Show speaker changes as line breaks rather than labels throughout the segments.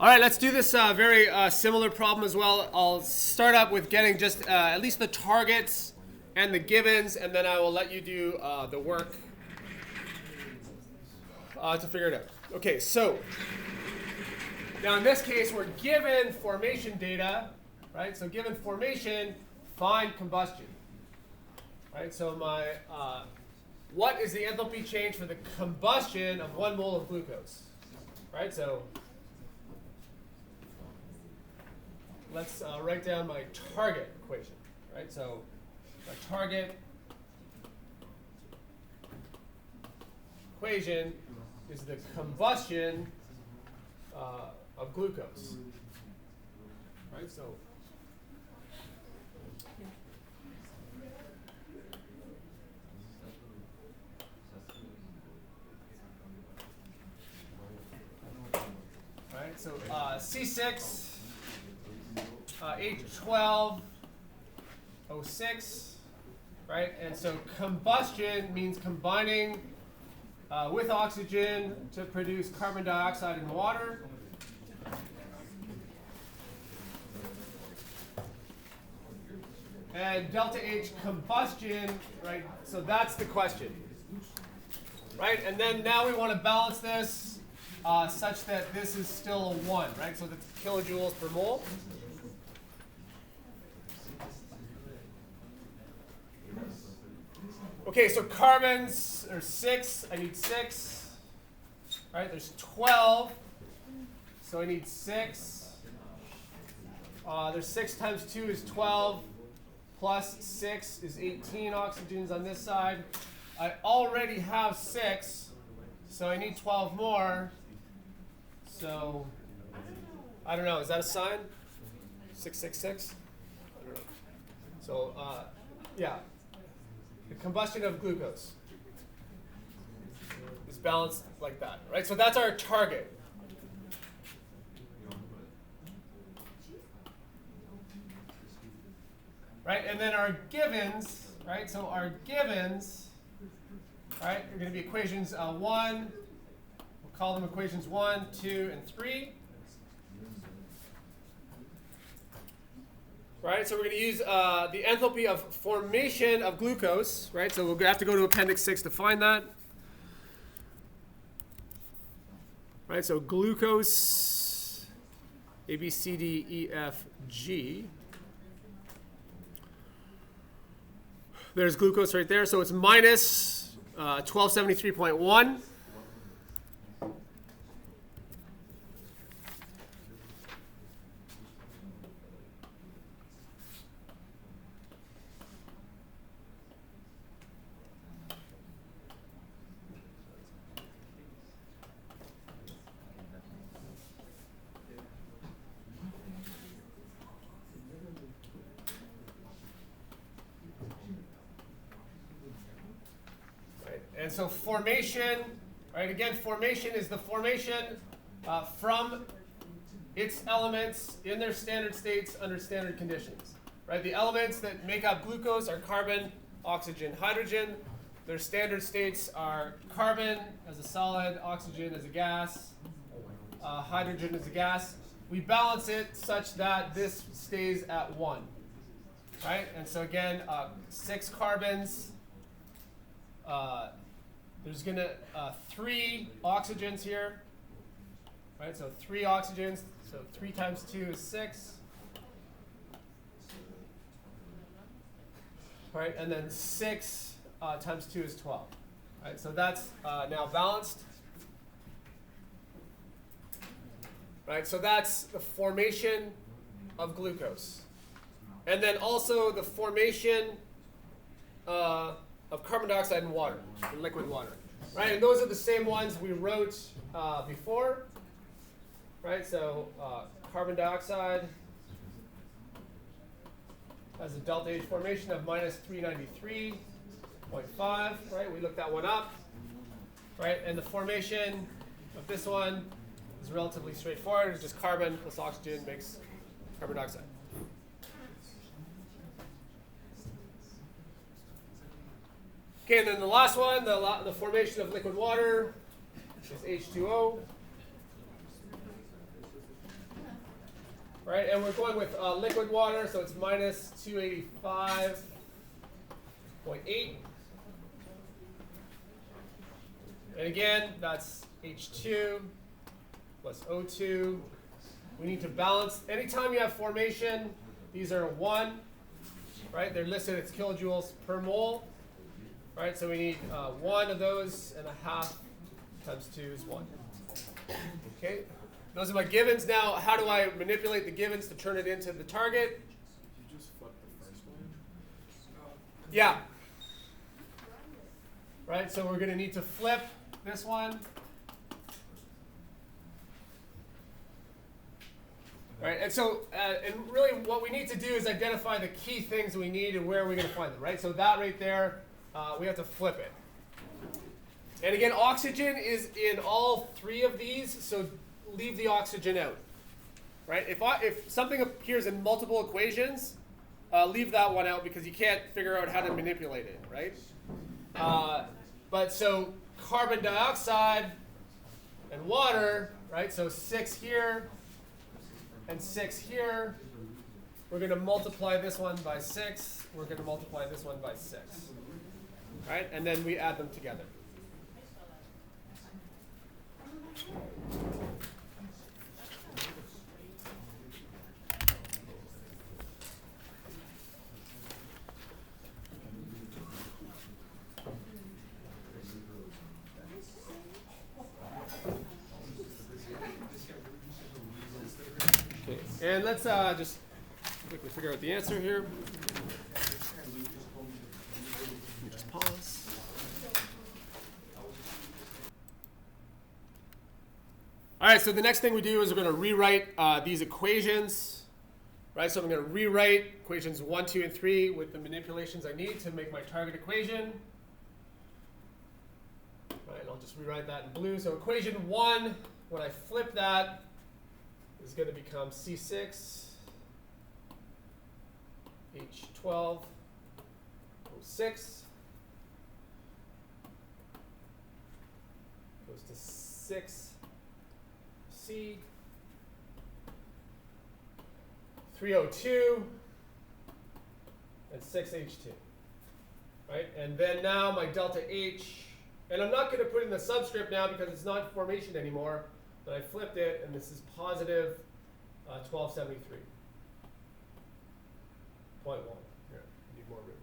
All right, let's do this very similar problem as well. I'll start up with getting just at least the targets and the givens, and then I will let you do the work to figure it out. Okay, so now in this case, we're given formation data, right? So given formation, find combustion, right? So my what is the enthalpy change for the combustion of 1 mole of glucose, right? So let's write down my target equation, right? So my target equation is the combustion of glucose, right? So so C6 H12 O6, right? And so combustion means combining with oxygen to produce carbon dioxide and water. And delta H combustion, right? So that's the question, right? And then now we want to balance this such that this is still a 1, right? So that's kilojoules per mole. Okay, so carbons are 6. I need 6. Right? There's 12. So I need 6. There's 6 times 2 is 12. Plus 6 is 18 oxygens on this side. I already have 6. So I need 12 more. So I don't know. Is that a sign? 666? I don't know. So yeah. The combustion of glucose is balanced like that, right? So that's our target. Right? And then our givens, right? So our givens, right, are going to be equations 1. We'll call them equations 1, 2, and 3. Right, so we're going to use the enthalpy of formation of glucose, right? So we'll have to go to Appendix 6 to find that. Right, so glucose, A, B, C, D, E, F, G. There's glucose right there, so it's minus 1273.1. And so formation, right, again, formation is the formation from its elements in their standard states under standard conditions. Right? The elements that make up glucose are carbon, oxygen, hydrogen. Their standard states are carbon as a solid, oxygen as a gas, hydrogen as a gas. We balance it such that this stays at 1. Right? And so again, 6 carbons. There's going to 3 oxygens here, right? So 3 oxygens. So 3 times 2 is 6. Right? And then 6 times 2 is 12. Right? So that's now balanced. Right? So that's the formation of glucose. And then also the formation of carbon dioxide and water, and liquid water, right? And those are the same ones we wrote before, right? So carbon dioxide has a delta H formation of minus 393.5, right? We looked that one up, right? And the formation of this one is relatively straightforward. It's just carbon plus oxygen makes carbon dioxide. Okay, and then the last one, the formation of liquid water is H2O. right? And we're going with liquid water, so it's minus 285.8. And again, that's H2 plus O2. We need to balance. Anytime you have formation, these are 1, right? They're listed as kilojoules per mole, right? So we need 1 of those, and a half times 2 is 1. Okay, those are my givens. Now, how do I manipulate the givens to turn it into the target?
You just flip the first one?
Yeah. Right, so we're going to need to flip this one. Right, and so, and really what we need to do is identify the key things we need and where are we going to find them, right? So that right there, we have to flip it. And again, oxygen is in all 3 of these, so leave the oxygen out, right? If something appears in multiple equations, leave that one out because you can't figure out how to manipulate it, right? But so carbon dioxide and water, right? So 6 here and 6 here. We're going to multiply this one by 6. We're going to multiply this one by 6, right? And then we add them together. Okay, and let's just quickly figure out the answer here. Let me just pause. All right, so the next thing we do is we're going to rewrite these equations, right? So I'm going to rewrite equations 1, 2, and 3 with the manipulations I need to make my target equation. All right, I'll just rewrite that in blue. So equation 1, when I flip that, is going to become C6, H12, O6, goes to 6. C, 3O2, and 6H2, right? And then now my delta H, and I'm not going to put in the subscript now because it's not formation anymore, but I flipped it, and this is positive 1273.1. Here, I need more room.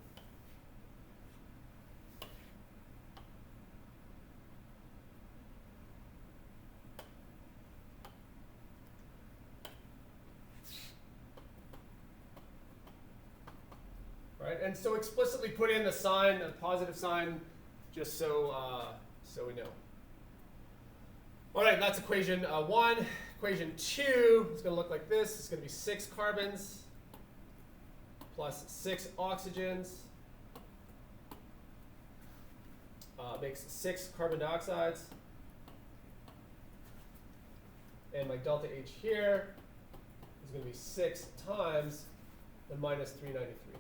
Right? And so explicitly put in the sign, a positive sign, just so we know. All right, that's equation 1. Equation 2 is going to look like this. It's going to be 6 carbons plus 6 oxygens. Makes 6 carbon dioxides. And my delta H here is going to be 6 times the minus 393.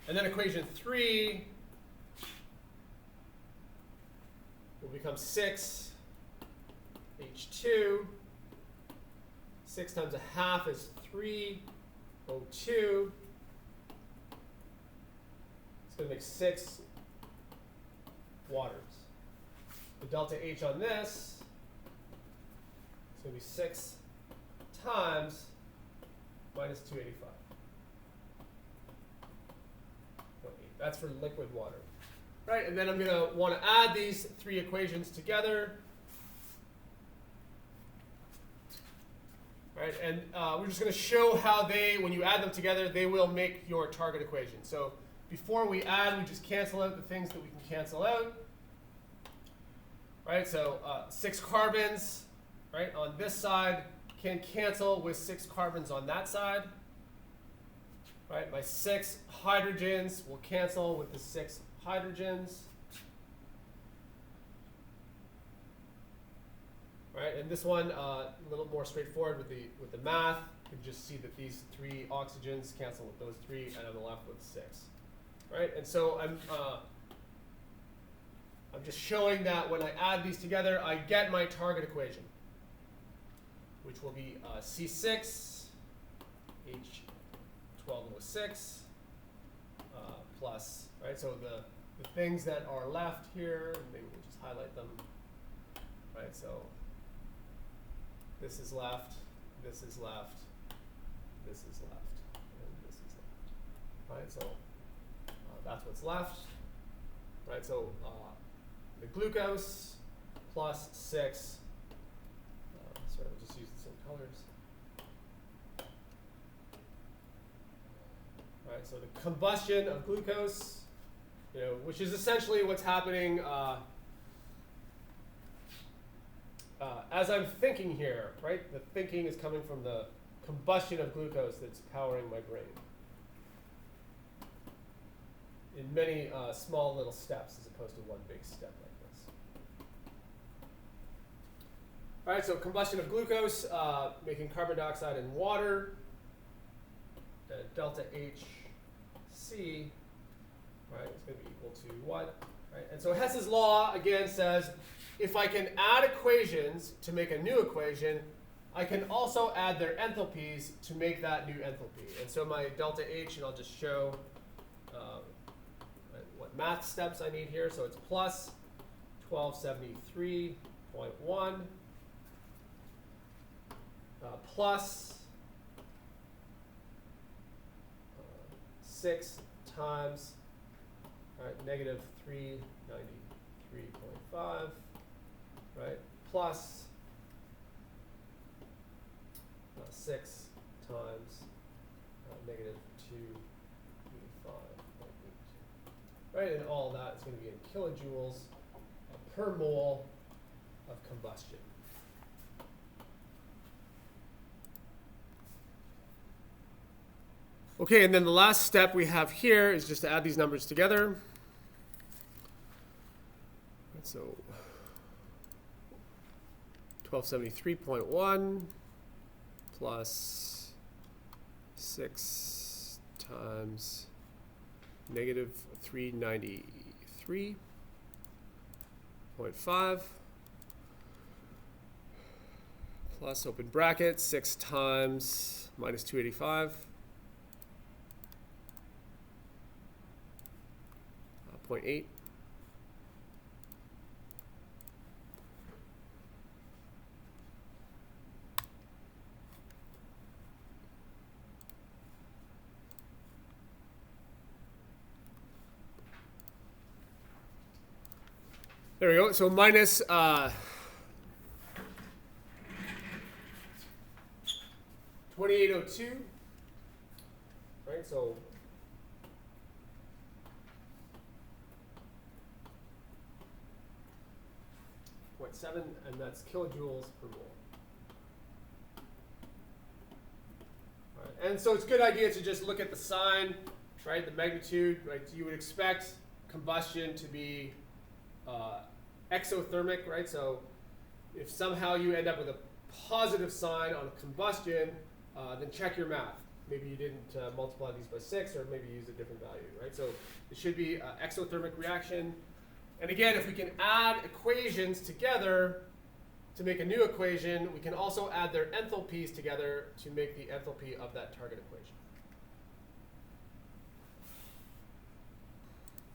And then equation 3 will become 6 H2. 6 times a half is 3 O2. It's going to make 6 waters. The delta H on this is going to be 6 times minus 285. That's for liquid water. Right, and then I'm going to want to add these 3 equations together. Right, and we're just going to show how they, when you add them together, they will make your target equation. So before we add, we just cancel out the things that we can cancel out. Right, so 6 carbons, right, on this side can cancel with 6 carbons on that side. Right, my 6 hydrogens will cancel with the 6 hydrogens. Right, and this one a little more straightforward with the math. You can just see that these 3 oxygens cancel with those 3, and I'm left with 6. Right, and so I'm just showing that when I add these together, I get my target equation, which will be C6, H12O6, plus, right? So the things that are left here, maybe we'll just highlight them, right? So this is left, this is left, this is left, and this is left, right? So that's what's left, right? So the glucose plus 6, sorry, we'll just use the same colors. Right, so the combustion of glucose, which is essentially what's happening as I'm thinking here, right? The thinking is coming from the combustion of glucose that's powering my brain in many small little steps as opposed to one big step like this. All right, so combustion of glucose, making carbon dioxide and water, delta HC, right, is going to be equal to what? Right? And so Hess's law, again, says if I can add equations to make a new equation, I can also add their enthalpies to make that new enthalpy. And so my delta H, and I'll just show what math steps I need here. So it's plus 1273.1 plus 6 times negative 393.5, right, plus 6 times negative 285.82, right, and all that is going to be in kilojoules per mole of combustion. Okay, and then the last step we have here is just to add these numbers together. So 1273.1 plus 6 times negative 393.5 plus open bracket 6 times minus 285. 0.8. There we go. So minus 2802, right? So 0.7, and that's kilojoules per mole. All right. And so it's a good idea to just look at the sign, right? The magnitude, right? You would expect combustion to be exothermic, right? So if somehow you end up with a positive sign on combustion, then check your math. Maybe you didn't multiply these by 6, or maybe you used a different value, right? So it should be an exothermic reaction. And again, if we can add equations together to make a new equation, we can also add their enthalpies together to make the enthalpy of that target equation.